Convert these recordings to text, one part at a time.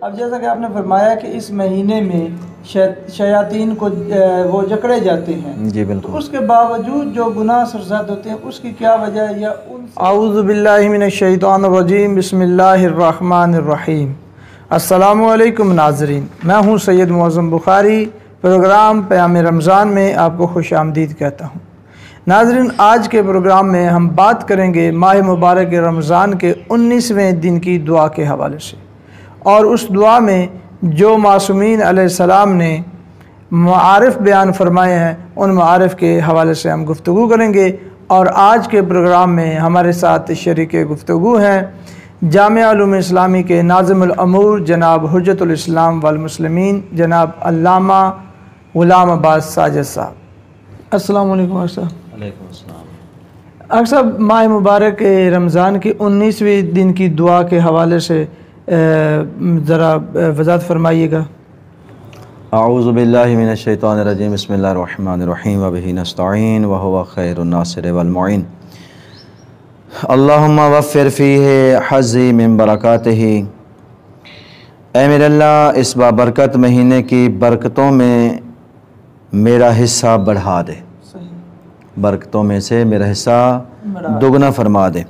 اب جیسا کہ آپ نے فرمایا کہ اس مہینے میں شیاطین کو وہ جکڑے جاتے ہیں، جی بالکل، تو اس کے باوجود جو گناہ سرزد ہوتے ہیں اس کی کیا وجہ ہے؟ یا اعوذ باللہ من الشیطان الرجیم، بسم اللہ الرحمن الرحیم۔ السلام علیکم ناظرین، میں ہوں سید معظم بخاری، پروگرام پیام رمضان میں آپ کو خوش آمدید کہتا ہوں۔ ناظرین، آج کے پروگرام میں ہم بات کریں گے ماہ مبارک رمضان کے 19ویں دن کی دعا کے حوالے سے، اور اس دعا میں جو معصومین علیہ السلام نے معارف بیان فرمائے ہیں ان معارف کے حوالے سے ہم گفتگو کریں گے۔ اور آج کے پروگرام میں ہمارے ساتھ شریک گفتگو ہیں جامعہ علوم اسلامی کے ناظم الامور جناب حجت الاسلام والمسلمین جناب علامہ غلام عباس ساجد صاحب۔ السلام علیکم ڈاکٹر صاحب۔ وعلیکم السلام۔ ڈاکٹر صاحب، ماہ مبارک رمضان کی 19ویں دن کی دعا کے حوالے سے ذرا وضاحت فرمائیے گا۔ اعوذ باللہ من الشیطان الرجیم، بسم اللہ الرحمن الرحیم، وبہ نستعین وہو خیر الناصر والمعین۔ اللہم وفر فیہ حظی من برکاتہ، اے میرے اللہ اس بابرکت مہینے کی برکتوں میں میرا حصہ بڑھا دے، برکتوں میں سے میرا حصہ دگنا فرما دے۔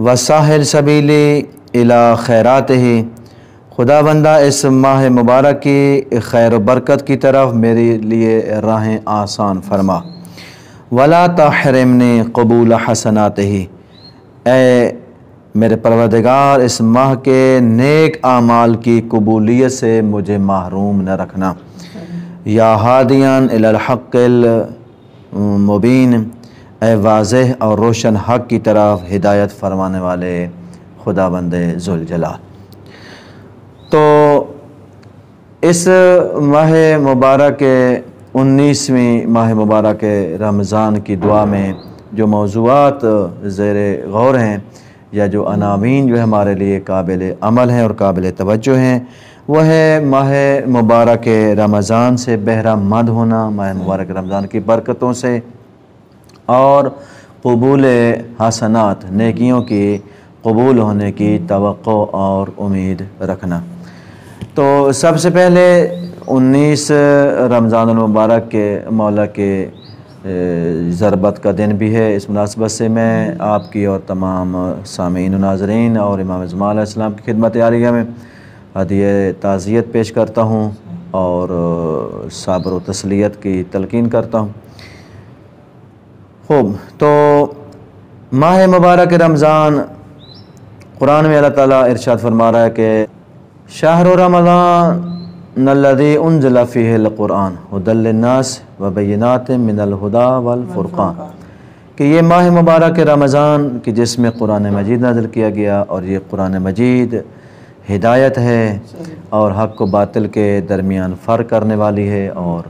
وساہل سبیلی الی خیراتہ، خدا بندہ اس ماہ مبارک کی خیر و برکت کی طرف میرے لیے راہیں آسان فرما۔ ولا تحرمنی قبول حسناتہ، اے میرے پروردگار اس ماہ کے نیک اعمال کی قبولیت سے مجھے محروم نہ رکھنا۔ یا ہادیان الی الحق المبین، اے واضح اور روشن حق کی طرف ہدایت فرمانے والے خدا بندے ذوالجلال۔ تو اس ماہ مبارک 19ویں ماہ مبارک رمضان کی دعا میں جو موضوعات زیر غور ہیں یا جو عناوین جو ہمارے لیے قابل عمل ہیں اور قابل توجہ ہیں، وہ ہے ماہ مبارک رمضان سے بہرہ مند ہونا، ماہ مبارک رمضان کی برکتوں سے اور قبول حسنات، نیکیوں کی قبول ہونے کی توقع اور امید رکھنا۔ تو سب سے پہلے 19 رمضان المبارک کے مولا کے ضربت کا دن بھی ہے۔ اس مناسبت سے میں آپ کی اور تمام سامعین و ناظرین اور امام زمان علیہ السلام کی خدمت عالیہ میں ہدیہ تعزیت پیش کرتا ہوں اور صبر و تسلیت کی تلقین کرتا ہوں۔ خوب، تو ماہ مبارک رمضان، قرآن میں اللہ تعالیٰ ارشاد فرما رہا ہے کہ شہر رمضان الذی انزل فیہ القرآن ھدی للناس وبینات من الہدی والفرقان، کہ یہ ماہ مبارک رمضان کہ جس میں قرآن مجید نازل کیا گیا، اور یہ قرآن مجید ہدایت ہے اور حق و باطل کے درمیان فرق کرنے والی ہے، اور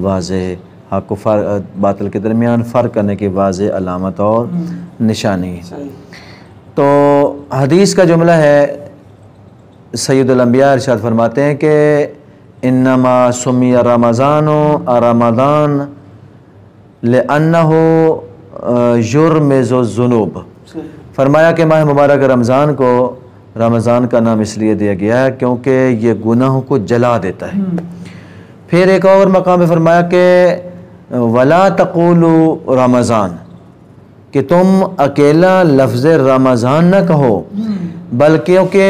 واضح حق و باطل کے درمیان فرق کرنے کی واضح علامت اور نشانی ہے۔ تو حدیث کا جملہ ہے، سید الانبیاء ارشاد فرماتے ہیں کہ انما سمی رمضان رمضان لأنہ یرمز الذنوب، فرمایا کہ ماہ مبارک رمضان کو رمضان کا نام اس لیے دیا گیا ہے کیونکہ یہ گناہوں کو جلا دیتا ہے۔ پھر ایک اور مقام میں فرمایا کہ ولا تقولوا رمضان، کہ تم اکیلا لفظ رمضان نہ کہو، بلکہ کہ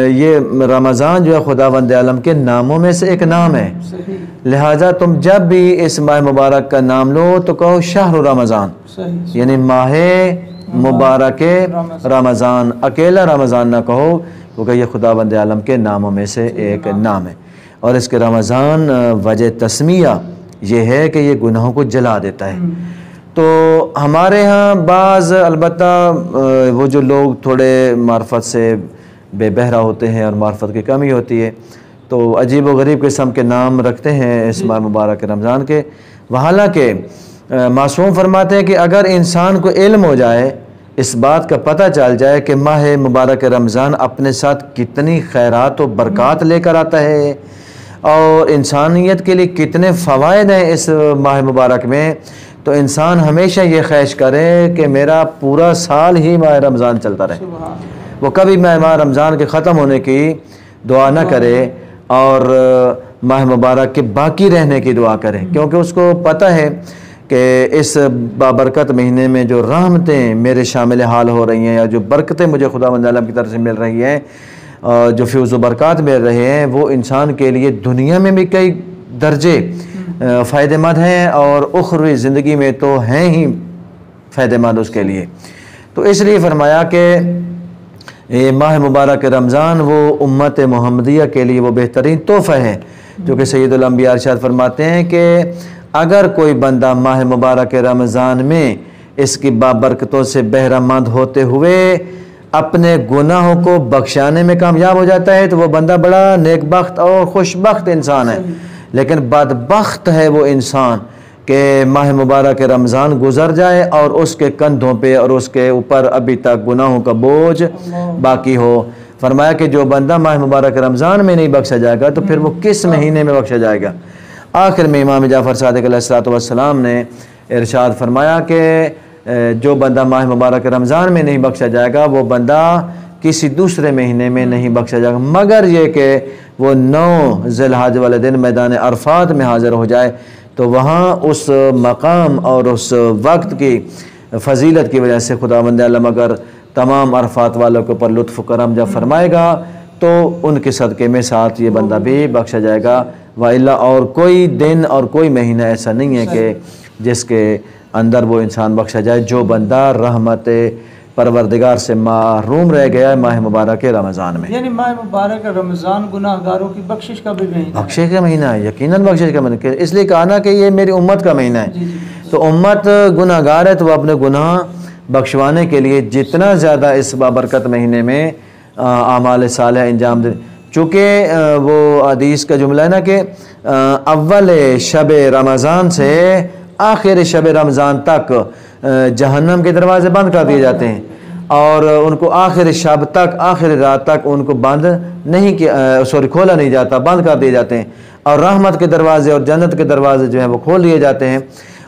یہ رمضان جو ہے خداوند عالم کے ناموں میں سے ایک نام ہے، لہٰذا تم جب بھی اس ماہ مبارک کا نام لو تو کہو شہر رمضان، یعنی ماہ مبارک رمضان، اکیلا رمضان نہ کہو کیونکہ یہ خداوند عالم کے ناموں میں سے ایک نام ہے۔ اور اس کے رمضان وجہ تسمیہ یہ ہے کہ یہ گناہوں کو جلا دیتا ہے۔ تو ہمارے ہاں بعض البتہ وہ جو لوگ تھوڑے معرفت سے بے بہرا ہوتے ہیں اور معرفت کی کمی ہوتی ہے تو عجیب و غریب قسم کے نام رکھتے ہیں اس ماہ مبارک رمضان کے، حالانکہ معصوم فرماتے ہیں کہ اگر انسان کو علم ہو جائے، اس بات کا پتہ چل جائے کہ ماہ مبارک رمضان اپنے ساتھ کتنی خیرات و برکات لے کر آتا ہے اور انسانیت کے لیے کتنے فوائد ہیں اس ماہ مبارک میں، تو انسان ہمیشہ یہ خواہش کرے کہ میرا پورا سال ہی ماہ رمضان چلتا رہے، وہ کبھی ماہ رمضان کے ختم ہونے کی دعا نہ کرے اور ماہ مبارک کے باقی رہنے کی دعا کرے، کیونکہ اس کو پتہ ہے کہ اس بابرکت مہینے میں جو رحمتیں میرے شامل حال ہو رہی ہیں یا جو برکتیں مجھے خداوند عالم کی طرف سے مل رہی ہیں، جو فیض و برکات مل رہے ہیں، وہ انسان کے لیے دنیا میں بھی کئی درجے فائدہ مند ہیں اور اخروی زندگی میں تو ہیں ہی فائدہ مند اس کے لیے۔ تو اس لیے فرمایا کہ یہ ماہ مبارک رمضان وہ امت محمدیہ کے لیے وہ بہترین تحفہ ہے، جو کہ سید الانبیاء ارشاد فرماتے ہیں کہ اگر کوئی بندہ ماہ مبارک رمضان میں اس کی بابرکتوں سے بہرہ مند ہوتے ہوئے اپنے گناہوں کو بخشانے میں کامیاب ہو جاتا ہے تو وہ بندہ بڑا نیک بخت اور خوش بخت انسان ہے۔ لیکن بدبخت ہے وہ انسان کہ ماہ مبارک رمضان گزر جائے اور اس کے کندھوں پہ اور اس کے اوپر ابھی تک گناہوں کا بوجھ باقی ہو۔ فرمایا کہ جو بندہ ماہ مبارک رمضان میں نہیں بخشا جائے گا تو پھر وہ کس مہینے میں بخشا جائے گا؟ آخر میں امام جعفر صادق علیہ السلام نے ارشاد فرمایا کہ جو بندہ ماہ مبارک رمضان میں نہیں بخشا جائے گا وہ بندہ کسی دوسرے مہینے میں نہیں بخشا جائے گا، مگر یہ کہ وہ 9 ذی الحجہ والے دن میدان عرفات میں حاضر ہو جائے تو وہاں اس مقام اور اس وقت کی فضیلت کی وجہ سے خداوند عالم اگر تمام عرفات والوں کے اوپر لطف و کرم جب فرمائے گا تو ان کے صدقے میں ساتھ یہ بندہ بھی بخشا جائے گا، وَإِلَّا اور کوئی دن اور کوئی مہینہ ایسا نہیں ہے کہ جس کے اندر وہ انسان بخشا جائے جو بندہ رحمت پروردگار سے محروم رہ گیا ہے ماہ مبارک رمضان میں۔ یعنی ماہ مبارک رمضان گناہ گاروں کی بخشش کا بھی مہینہ ہے، بخشش کا مہینہ ہے، یقیناً بخشش کا مہینہ ہے، اس لیے کہا نا کہ یہ میری امت کا مہینہ ہے۔ تو امت گناہ گار ہے تو وہ اپنے گناہ بخشوانے کے لیے جتنا زیادہ اس بابرکت مہینے میں اعمال صالح انجام دے، چونکہ وہ حدیث کا جملہ ہے نا کہ اول شب رمضان سے آخر شب رمضان تک جہنم کے دروازے بند کر دیے جاتے ہیں اور ان کو آخر شب تک آخر رات تک ان کو بند نہیں کھولا نہیں جاتا، بند کر دیے جاتے ہیں، اور رحمت کے دروازے اور جنت کے دروازے جو ہیں وہ کھول دیے جاتے ہیں۔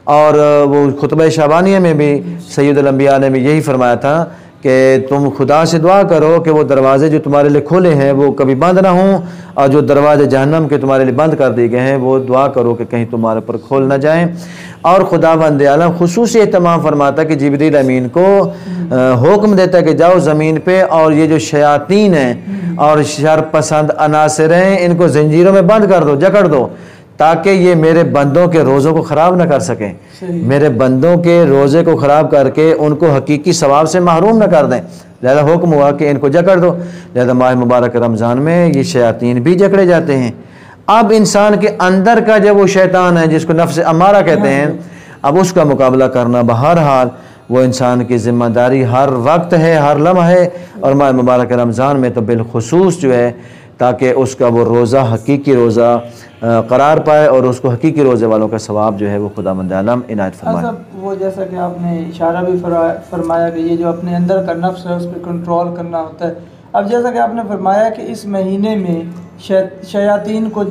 اور وہ خطبہ شعبانیہ میں بھی سید الانبیاء نے بھی یہی فرمایا تھا کہ تم خدا سے دعا کرو کہ وہ دروازے جو تمہارے لیے کھولے ہیں وہ کبھی بند نہ ہوں، اور جو دروازے جہنم کے تمہارے لیے بند کر دیے گئے ہیں وہ دعا کرو کہ کہیں تمہارے پر کھول نہ جائیں۔ اور خداوند عالم خصوصی اہتمام فرماتا ہے کہ جبریل امین کو حکم دیتا ہے کہ جاؤ زمین پہ اور یہ جو شیاطین ہیں اور شر پسند عناصر ہیں ان کو زنجیروں میں بند کر دو، جکڑ دو، تاکہ یہ میرے بندوں کے روزوں کو خراب نہ کر سکیں، میرے بندوں کے روزے کو خراب کر کے ان کو حقیقی ثواب سے محروم نہ کر دیں۔ لہذا حکم ہوا کہ ان کو جکڑ دو۔ لہذا ماہ مبارک رمضان میں یہ شیاطین بھی جکڑے جاتے ہیں۔ اب انسان کے اندر کا جو وہ شیطان ہے جس کو نفس امارہ کہتے ہیں، اب اس کا مقابلہ کرنا بہرحال وہ انسان کی ذمہ داری ہر وقت ہے، ہر لمحہ ہے، اور ماہ مبارک رمضان میں تو بالخصوص جو ہے، تاکہ اس کا وہ روزہ حقیقی روزہ قرار پائے اور اس کو حقیقی روزے والوں کا ثواب جو ہے وہ خداوند عالم عنایت فرمائے۔ وہ جیسا کہ آپ نے اشارہ بھی فرمایا کہ یہ جو اپنے اندر کا نفس ہے اس پہ کنٹرول کرنا ہوتا ہے۔ اب جیسا کہ آپ نے فرمایا کہ اس مہینے میں شیاطین کو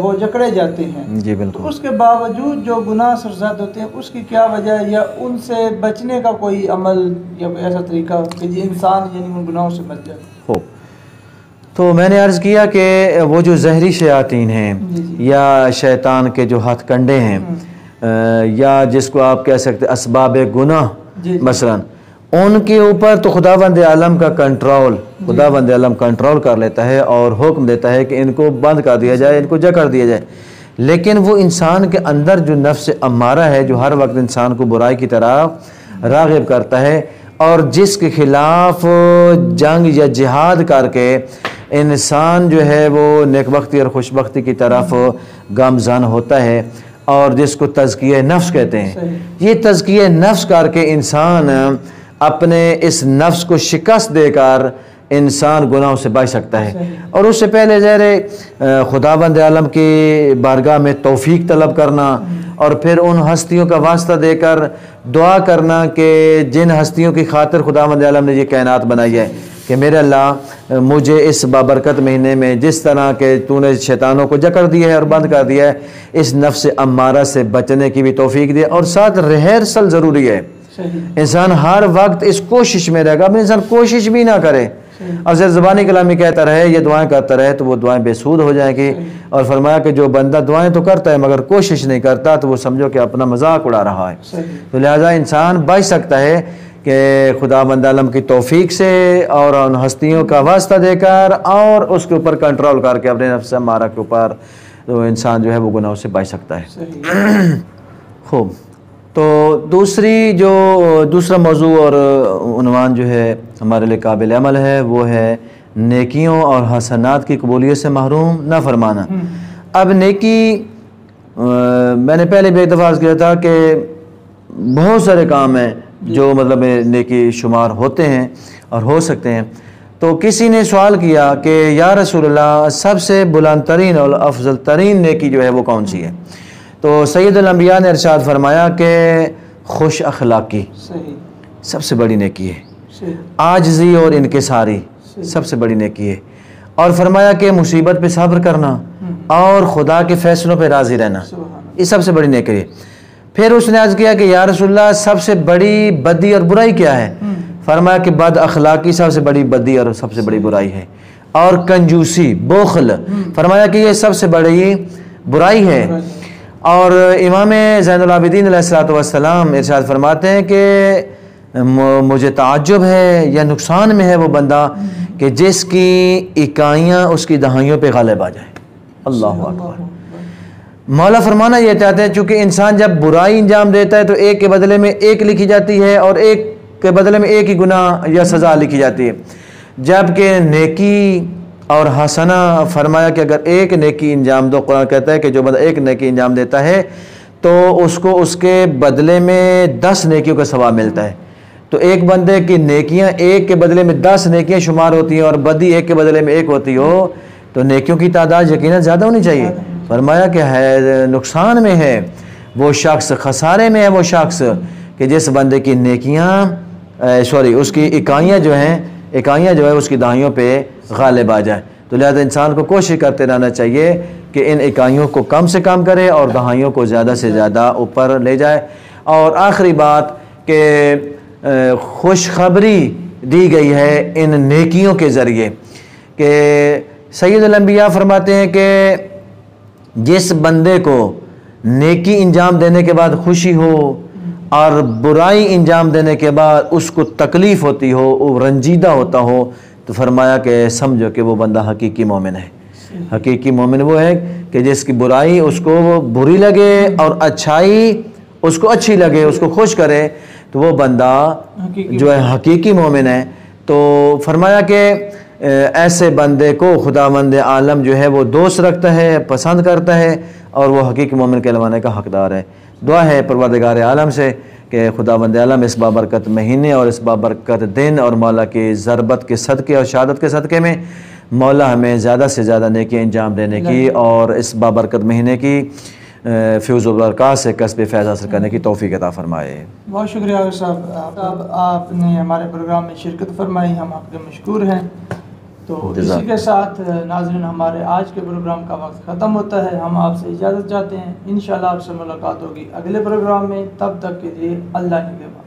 وہ جکڑے جاتے ہیں، جی بالکل، اس کے باوجود جو گناہ سرزد ہوتے ہیں اس کی کیا وجہ ہے، یا ان سے بچنے کا کوئی عمل یا ایسا طریقہ کہ انسان یعنی ان گناہوں سے بچ جائے؟ ہو تو میں نے عرض کیا کہ وہ جو زہری شیاطین ہیں یا شیطان کے جو ہتھ کنڈے ہیں یا جس کو آپ کہہ سکتے اسباب گناہ مثلا، ان کے اوپر تو خداوند عالم کا کنٹرول، خداوند عالم کنٹرول کر لیتا ہے اور حکم دیتا ہے کہ ان کو بند کر دیا جائے، ان کو جکڑ دیا جائے۔ لیکن وہ انسان کے اندر جو نفس امارہ ہے جو ہر وقت انسان کو برائی کی طرف راغب کرتا ہے اور جس کے خلاف جنگ یا جہاد کر کے انسان جو ہے وہ نیکبختی اور خوشبختی کی طرف گامزن ہوتا ہے، اور جس کو تزکیہ نفس کہتے ہیں، یہ تزکیہ نفس کر کے انسان اپنے اس نفس کو شکست دے کر انسان گناہوں سے بچ سکتا ہے۔ اور اس سے پہلے ظاہر خداوند عالم کی بارگاہ میں توفیق طلب کرنا اور پھر ان ہستیوں کا واسطہ دے کر دعا کرنا کہ جن ہستیوں کی خاطر خداوند عالم نے یہ کائنات بنائی ہے کہ میرے اللہ مجھے اس بابرکت مہینے میں جس طرح کہ تو نے شیطانوں کو جکڑ دیا ہے اور بند کر دیا ہے، اس نفس امارہ سے بچنے کی بھی توفیق دے، اور ساتھ ریہرسل ضروری ہے۔ انسان ہر وقت اس کوشش میں رہے گا، اب انسان کوشش بھی نہ کرے اور صرف زبانی کلامی کہتا رہے یہ دعائیں کرتا رہے تو وہ دعائیں بے سود ہو جائیں گی. اور فرمایا کہ جو بندہ دعائیں تو کرتا ہے مگر کوشش نہیں کرتا تو وہ سمجھو کہ اپنا مذاق اڑا رہا ہے. تو لہٰذا انسان بچ سکتا ہے کہ خدا بند عالم کی توفیق سے اور ان ہستیوں کا واسطہ دے کر اور اس کے اوپر کنٹرول کر کے اپنے نفس امارہ کے اوپر تو انسان جو ہے وہ گناہوں سے بچ سکتا ہے. خوب. تو دوسرا موضوع اور عنوان جو ہے ہمارے لیے قابل عمل ہے وہ ہے نیکیوں اور حسنات کی قبولیت سے محروم نہ فرمانا. اب نیکی میں نے پہلے بھی ایک دفعہ عرض کیا تھا کہ بہت سارے کام ہیں جو مطلب نیکی شمار ہوتے ہیں اور ہو سکتے ہیں. تو کسی نے سوال کیا کہ یا رسول اللہ سب سے بلند ترین اور افضل ترین نیکی جو ہے وہ کون سی ہے؟ تو سید الانبیاء نے ارشاد فرمایا کہ خوش اخلاقی سب سے بڑی نیکی ہے. عاجزی اور انکساری سب سے بڑی نیکی ہے. اور فرمایا کہ مصیبت پہ صبر کرنا اور خدا کے فیصلوں پہ راضی رہنا یہ سب سے بڑی نیکی ہے. پھر اس نے عرض کیا کہ یا رسول اللہ سب سے بڑی بدی اور برائی کیا ہے؟ فرمایا کہ بد اخلاقی سب سے بڑی بدی اور سب سے بڑی برائی ہے. اور کنجوسی بخل فرمایا کہ یہ سب سے بڑی برائی ہے. اور امام زین العابدین علیہ السلام ارشاد فرماتے ہیں کہ مجھے تعجب ہے یا نقصان میں ہے وہ بندہ کہ جس کی اکائیاں اس کی دہائیوں پہ غالب آ جائیں. اللہ اکبر. مولا فرمانا یہ چاہتے ہیں چونکہ انسان جب برائی انجام دیتا ہے تو ایک کے بدلے میں ایک لکھی جاتی ہے اور ایک کے بدلے میں ایک ہی گناہ یا سزا لکھی جاتی ہے. جبکہ نیکی اور حسنہ فرمایا کہ اگر ایک نیکی انجام دو قرآن کہتا ہے کہ جو بندہ ایک نیکی انجام دیتا ہے تو اس کو اس کے بدلے میں 10 نیکیوں کا ثواب ملتا ہے. تو ایک بندے کی نیکیاں ایک کے بدلے میں 10 نیکیاں شمار ہوتی ہیں اور بدی ایک کے بدلے میں ایک ہوتی ہو تو نیکیوں کی تعداد یقیناً زیادہ ہونی چاہیے. فرمایا کہ ہے نقصان میں ہے وہ شخص, خسارے میں ہے وہ شخص کہ جس بندے کی نیکیاں اس کی اکائیاں جو ہے اس کی دہائیوں پہ غالب آ جائے. تو لہذا انسان کو کوشش کرتے رہنا چاہیے کہ ان اکائیوں کو کم سے کم کرے اور دہائیوں کو زیادہ سے زیادہ اوپر لے جائے. اور آخری بات کہ خوشخبری دی گئی ہے ان نیکیوں کے ذریعے کہ سید الانبیاء فرماتے ہیں کہ جس بندے کو نیکی انجام دینے کے بعد خوشی ہو اور برائی انجام دینے کے بعد اس کو تکلیف ہوتی ہو, وہ رنجیدہ ہوتا ہو, تو فرمایا کہ سمجھو کہ وہ بندہ حقیقی مومن ہے. حقیقی مومن وہ ہے کہ جس کی برائی اس کو بری لگے اور اچھائی اس کو اچھی لگے, اس کو خوش کرے, تو وہ بندہ جو ہے حقیقی مومن ہے. تو فرمایا کہ ایسے بندے کو خداوند عالم جو ہے وہ دوست رکھتا ہے, پسند کرتا ہے اور وہ حقیقی مومن کہلوانے کا حقدار ہے. دعا ہے پروردگار عالم سے کہ خداوند عالم اس بابرکت مہینے اور اس بابرکت دن اور مولا کی ضربت کے صدقے اور شہادت کے صدقے میں مولا ہمیں زیادہ سے زیادہ نیکی انجام دینے کی اور اس بابرکت مہینے کی فیوز و برکات سے کسب فیض حاصل کرنے کی توفیق عطا فرمائے. بہت شکریہ عاقب صاحب, آپ نے ہمارے پروگرام میں شرکت فرمائی, ہم آپ کے مشکور ہیں. تو اسی کے ساتھ ناظرین ہمارے آج کے پروگرام کا وقت ختم ہوتا ہے. ہم آپ سے اجازت چاہتے ہیں. انشاءاللہ آپ سے ملاقات ہوگی اگلے پروگرام میں. تب تک کے لیے اللہ نگہبان.